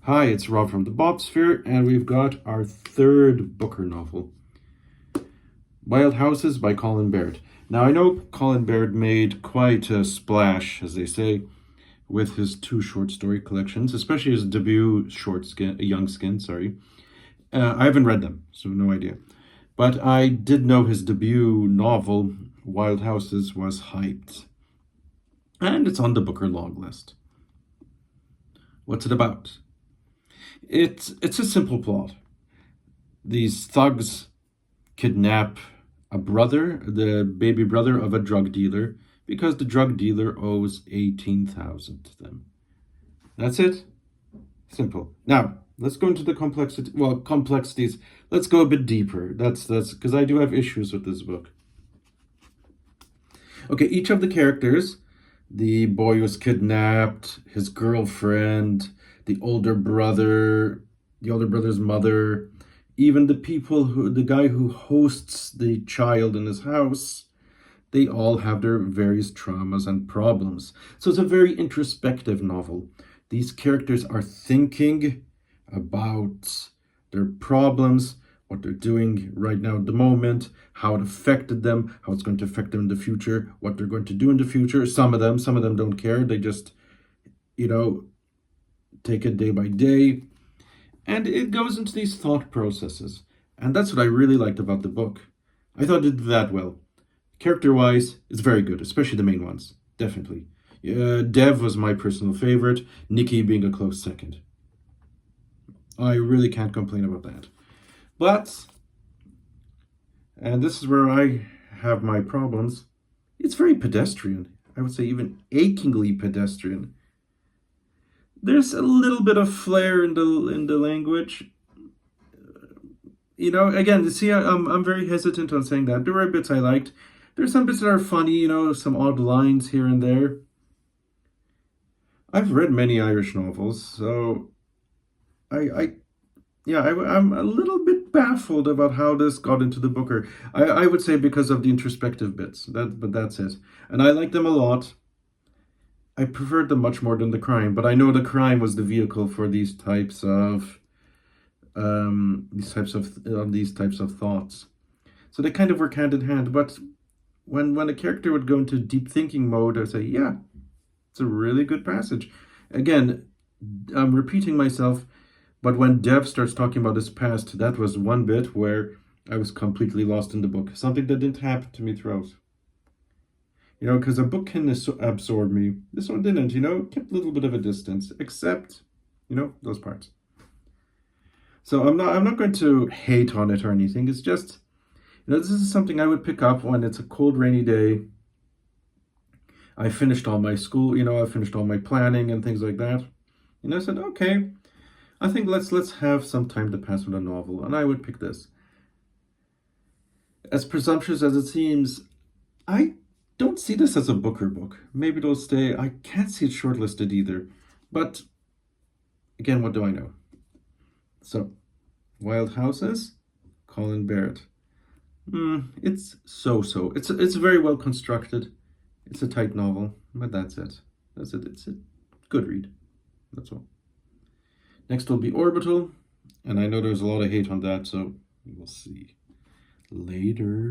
Hi, it's Rob from the Bobsphere, and we've got our third Booker novel, Wild Houses by Colin Barrett. Now, I know Colin Barrett made quite a splash, as they say, with his two short story collections, especially his debut Young Skin, sorry. I haven't read them, so no idea. But I did know his debut novel, Wild Houses, was hyped. And it's on the Booker long list. What's it about? It's a simple plot. These thugs kidnap a brother, the baby brother of a drug dealer, because the drug dealer owes 18,000 to them. That's it. Simple. Now, let's go into the complexities. Let's go a bit deeper. That's because I do have issues with this book. Okay, each of the characters, the boy who was kidnapped, his girlfriend, the older brother's mother, even the guy who hosts the child in his house, they all have their various traumas and problems. So it's a very introspective novel. These characters are thinking about their problems, what they're doing right now at the moment, how it affected them, how it's going to affect them in the future, what they're going to do in the future. Some of them don't care. They just, take it day by day. And it goes into these thought processes. And that's what I really liked about the book. I thought it did that well. Character-wise, it's very good, especially the main ones. Definitely. Dev was my personal favorite, Nikki being a close second. I really can't complain about that. But, and this is where I have my problems, it's very pedestrian. I would say even achingly pedestrian. There's a little bit of flair in the language. Again, see, I'm very hesitant on saying that. There were bits I liked. There's some bits that are funny, some odd lines here and there. I've read many Irish novels, so I'm a little bit baffled about how this got into the Booker. I would say because of the introspective bits, but that's it. And I like them a lot. I preferred them much more than the crime, but I know the crime was the vehicle for these types of thoughts. So they kind of work hand in hand. But when a character would go into deep thinking mode, I say, yeah, it's a really good passage. Again, I'm repeating myself, but when Dev starts talking about his past, that was one bit where I was completely lost in the book. Something that didn't happen to me throughout. Because a book can absorb me. This one didn't, kept a little bit of a distance, except, those parts. So I'm not going to hate on it or anything. It's just, this is something I would pick up when it's a cold, rainy day. I finished all my school, I finished all my planning and things like that. And I said, okay, I think let's have some time to pass with a novel, and I would pick this. As presumptuous as it seems, I don't see this as a Booker book. Maybe it'll stay. I can't see it shortlisted either. But again, what do I know? So, Wild Houses, Colin Barrett. It's so-so. It's very well constructed. It's a tight novel, but that's it. That's it. It's a good read. That's all. Next will be Orbital, and I know there's a lot of hate on that, so we'll see later.